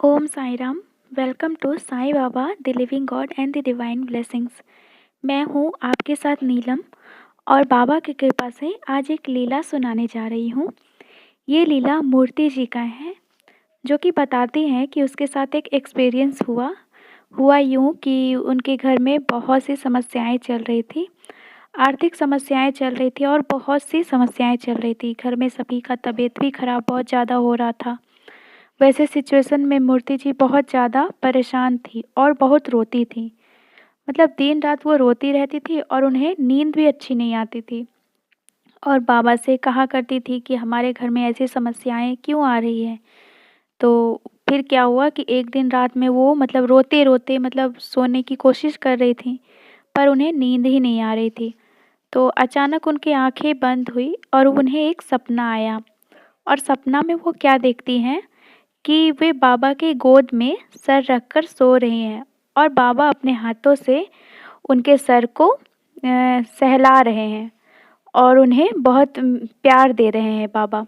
Om Sai Ram. Welcome to Sai Baba the living god and the divine blessings. मैं हूँ आपके साथ नीलम और बाबा की कृपा से आज एक लीला सुनाने जा रही हूँ। ये लीला मूर्ति जी का है, जो कि बताती हैं कि उसके साथ एक एक्सपीरियंस हुआ यूँ कि उनके घर में बहुत सी समस्याएं चल रही थी। आर्थिक समस्याएं चल रही थी और बहुत सी समस्याएं चल रही थी। घर में सभी का तबीयत भी खराब बहुत ज़्यादा हो रहा था। वैसे सिचुएशन में मूर्ति जी बहुत ज़्यादा परेशान थी और बहुत रोती थी। मतलब दिन रात वो रोती रहती थी और उन्हें नींद भी अच्छी नहीं आती थी। और बाबा से कहा करती थी कि हमारे घर में ऐसी समस्याएं क्यों आ रही है। तो फिर क्या हुआ कि एक दिन रात में वो रोते रोते सोने की कोशिश कर रही थी, पर उन्हें नींद ही नहीं आ रही थी। तो अचानक उनकी आंखें बंद हुई और उन्हें एक सपना आया। और सपना में वो क्या देखती हैं कि वे बाबा के गोद में सर रखकर सो रही हैं और बाबा अपने हाथों से उनके सर को सहला रहे हैं और उन्हें बहुत प्यार दे रहे हैं बाबा।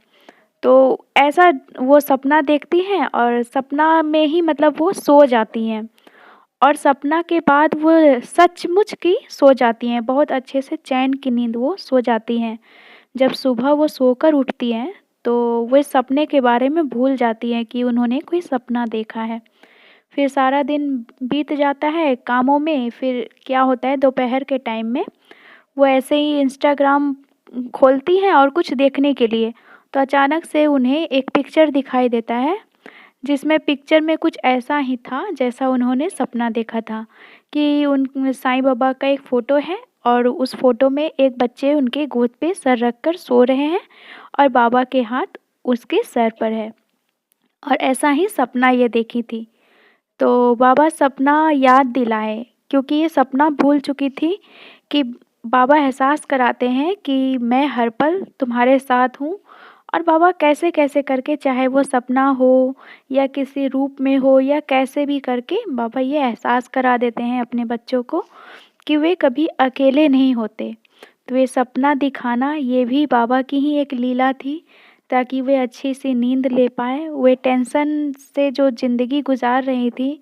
तो ऐसा वो सपना देखती हैं और सपना में ही वो सो जाती हैं। और सपना के बाद वो सचमुच की सो जाती हैं, बहुत अच्छे से चैन की नींद वो सो जाती हैं। जब सुबह वो सोकर उठती हैं तो वे सपने के बारे में भूल जाती हैं कि उन्होंने कोई सपना देखा है। फिर सारा दिन बीत जाता है कामों में। फिर क्या होता है, दोपहर के टाइम में वो ऐसे ही इंस्टाग्राम खोलती हैं और कुछ देखने के लिए। तो अचानक से उन्हें एक पिक्चर दिखाई देता है, जिसमें पिक्चर में कुछ ऐसा ही था जैसा उन्होंने सपना देखा था। कि उन साईं बाबा का एक फ़ोटो है और उस फ़ोटो में एक बच्चे उनके गोद पे सर रखकर सो रहे हैं और बाबा के हाथ उसके सर पर है। और ऐसा ही सपना ये देखी थी। तो बाबा सपना याद दिलाए, क्योंकि ये सपना भूल चुकी थी। कि बाबा एहसास कराते हैं कि मैं हर पल तुम्हारे साथ हूँ। और बाबा कैसे कैसे करके, चाहे वो सपना हो या किसी रूप में हो या कैसे भी करके, बाबा ये एहसास करा देते हैं अपने बच्चों को कि वे कभी अकेले नहीं होते। तो ये सपना दिखाना ये भी बाबा की ही एक लीला थी, ताकि वे अच्छी सी नींद ले पाएँ। वे टेंशन से जो ज़िंदगी गुजार रही थी,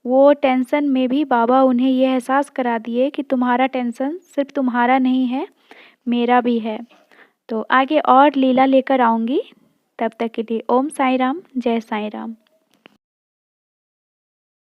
वो टेंशन में भी बाबा उन्हें ये एहसास करा दिए कि तुम्हारा टेंशन सिर्फ़ तुम्हारा नहीं है, मेरा भी है। तो आगे और लीला लेकर आऊँगी। तब तक के लिए ओम साई राम, जय साई राम।